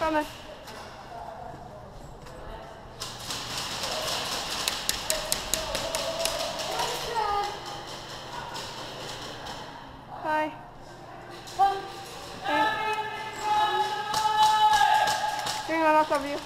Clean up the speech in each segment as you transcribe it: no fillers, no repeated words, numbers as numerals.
Coming. Hi. Hang on, I'll cover you.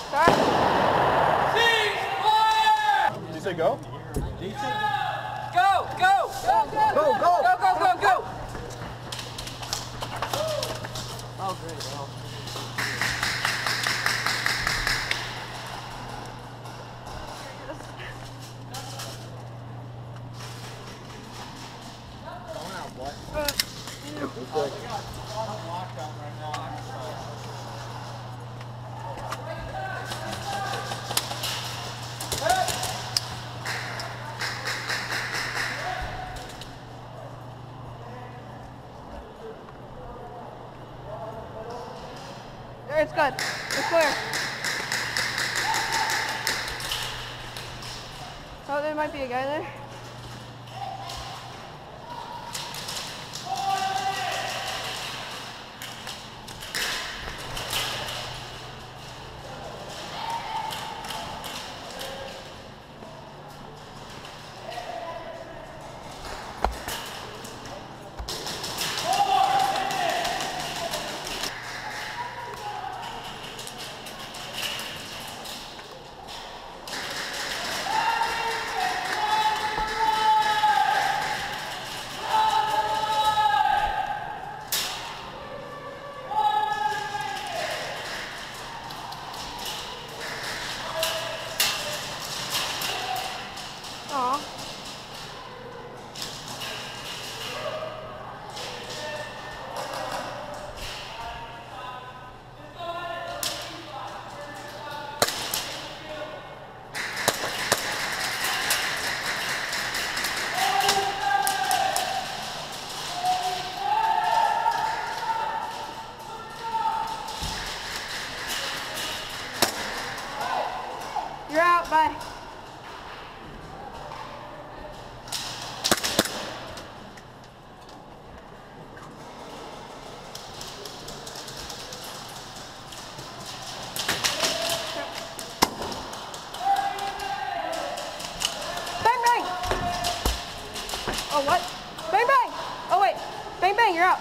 Ready? Did you say go? Go, go! Go, go! Go, go, go, go! Oh, great. Well. It's good. It's clear. Oh, there might be a guy there. Aw. You're out. Bye. Bang, bang. Oh, what? Bang, bang. Oh, wait. Bang, bang. You're out.